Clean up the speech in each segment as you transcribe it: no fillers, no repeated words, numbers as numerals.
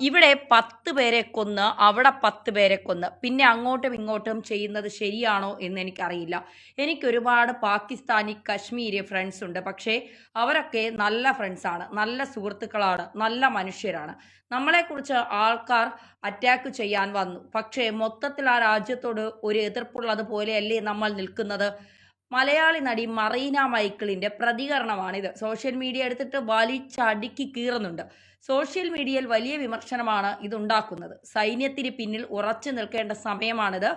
ഇവിടെ 10 പേരെ കൊന്ന് അവിടെ 10 പേരെ കൊന്ന് പിന്നെ അങ്ങോട്ടും ഇങ്ങോട്ടും ചെയ്യുന്നത് ശരിയാണോ എന്ന് എനിക്കറിയില്ല. എനിക്ക് ഒരുപാട് പാകിസ്ഥാനി കശ്മീരി ഫ്രണ്ട്സ് ഉണ്ട്. പക്ഷേ അവരൊക്കെ നല്ല ഫ്രണ്ട്സാണ്, നല്ല സുഹൃത്തുക്കളാണ്, നല്ല മനുഷ്യരാണ്. നമ്മളെക്കുറിച്ച് ആൾക്കാർ അറ്റാക്ക് ചെയ്യാൻ വന്നു, പക്ഷേ മൊത്തത്തിൽ ആ രാജ്യത്തോട് ഒരു എതിർപ്പുള്ളത് പോലെയല്ലേ നമ്മൾ നിൽക്കുന്നത്. മലയാളി നടി മറീന മൈക്കിളിന്റെ പ്രതികരണമാണിത്. സോഷ്യൽ മീഡിയ എടുത്തിട്ട് വലിച്ചടുക്കി കീറുന്നുണ്ട്. സോഷ്യൽ മീഡിയയിൽ വലിയ വിമർശനമാണ് ഇതുണ്ടാക്കുന്നത്. സൈന്യത്തിന് പിന്നിൽ ഉറച്ചു നിൽക്കേണ്ട സമയമാണിത്.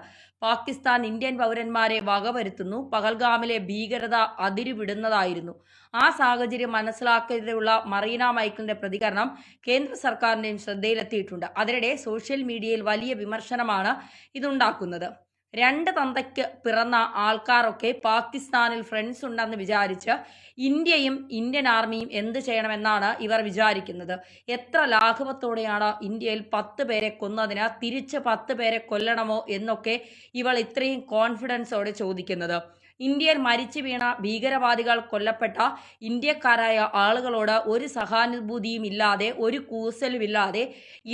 പാകിസ്ഥാൻ ഇന്ത്യൻ പൗരന്മാരെ വകവരുത്തുന്നു. പഹൽഗാമിലെ ഭീകരത അതിരുവിടുന്നതായിരുന്നു. ആ സാഹചര്യം മനസ്സിലാക്കാതെയുള്ള മറീന മൈക്കിളിന്റെ പ്രതികരണം കേന്ദ്ര സർക്കാരിന്റെയും ശ്രദ്ധയിലെത്തിയിട്ടുണ്ട്. അതിനിടെ സോഷ്യൽ മീഡിയയിൽ വലിയ വിമർശനമാണ് ഇതുണ്ടാക്കുന്നത്. രണ്ട് തന്തയ്ക്ക് പിറന്ന ആൾക്കാരൊക്കെ പാകിസ്ഥാനിൽ ഫ്രണ്ട്സ് ഉണ്ടെന്ന് വിചാരിച്ച് ഇന്ത്യയും ഇന്ത്യൻ ആർമിയും എന്ത് ചെയ്യണമെന്നാണ് ഇവർ വിചാരിക്കുന്നത്. എത്ര ലാഘവത്തോടെയാണ് ഇന്ത്യയിൽ 10 പേരെ കൊന്നതിന് തിരിച്ച് 10 പേരെ കൊല്ലണമോ എന്നൊക്കെ ഇവൾ ഇത്രയും കോൺഫിഡൻസോടെ ചോദിക്കുന്നത്. ഇന്ത്യയിൽ മരിച്ചു വീണ ഭീകരവാദികൾ കൊല്ലപ്പെട്ട ഇന്ത്യക്കാരായ ആളുകളോട് ഒരു സഹാനുഭൂതിയും ഇല്ലാതെ, ഒരു കൂസലുമില്ലാതെ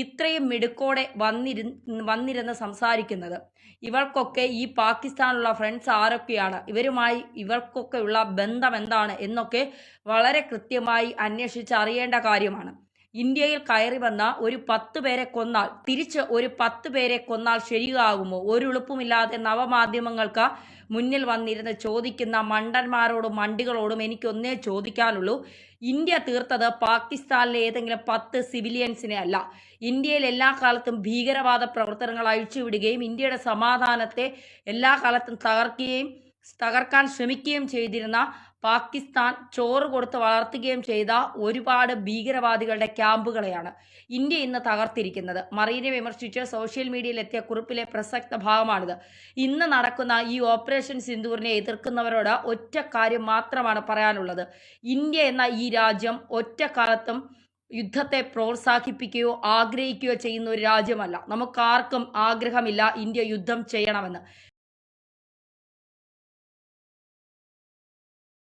ഇത്രയും മിടുക്കോടെ വന്നിരുന്ന് സംസാരിക്കുന്നത്. ഇവൾക്കൊക്കെ ഈ പാകിസ്ഥാനിലുള്ള ഫ്രണ്ട്സ് ആരൊക്കെയാണ്, ഇവർക്കൊക്കെ ഉള്ള ബന്ധം എന്താണ് എന്നൊക്കെ വളരെ കൃത്യമായി അന്വേഷിച്ചറിയേണ്ട കാര്യമാണ്. ഇന്ത്യയിൽ കയറി വന്ന ഒരു 10 പേരെ കൊന്നാൽ തിരിച്ച് ഒരു 10 പേരെ കൊന്നാൽ ശരിയാകുമോ? ഒരു എളുപ്പമില്ലാതെ നവമാധ്യമങ്ങൾക്ക് മുന്നിൽ വന്നിരുന്ന് ചോദിക്കുന്ന മണ്ടന്മാരോടും മണ്ടികളോടും എനിക്കൊന്നേ ചോദിക്കാനുള്ളൂ. ഇന്ത്യ തീർത്തത് പാകിസ്ഥാനിലെ ഏതെങ്കിലും 10 സിവിലിയൻസിനെ അല്ല. ഇന്ത്യയിൽ എല്ലാ കാലത്തും ഭീകരവാദ പ്രവർത്തനങ്ങൾ അഴിച്ചുവിടുകയും ഇന്ത്യയുടെ സമാധാനത്തെ എല്ലാ കാലത്തും തകർക്കാൻ ശ്രമിക്കുകയും ചെയ്തിരുന്ന പാകിസ്ഥാൻ ചോറ് കൊടുത്ത് വളർത്തുകയും ചെയ്ത ഒരുപാട് ഭീകരവാദികളുടെ ക്യാമ്പുകളെയാണ് ഇന്ത്യ ഇന്ന് തകർത്തിരിക്കുന്നത്. മറീനെ വിമർശിച്ച് സോഷ്യൽ മീഡിയയിൽ എത്തിയ കുറിപ്പിലെ പ്രസക്ത ഭാഗമാണിത്. ഇന്ന് നടക്കുന്ന ഈ ഓപ്പറേഷൻ സിന്ദൂറിനെ എതിർക്കുന്നവരോട് ഒറ്റ കാര്യം മാത്രമാണ് പറയാനുള്ളത്. ഇന്ത്യ എന്ന ഈ രാജ്യം ഒറ്റ കാലത്തും യുദ്ധത്തെ പ്രോത്സാഹിപ്പിക്കുകയോ ആഗ്രഹിക്കുകയോ ചെയ്യുന്ന ഒരു രാജ്യമല്ല. നമുക്കാർക്കും ആഗ്രഹമില്ല ഇന്ത്യ യുദ്ധം ചെയ്യണമെന്ന്.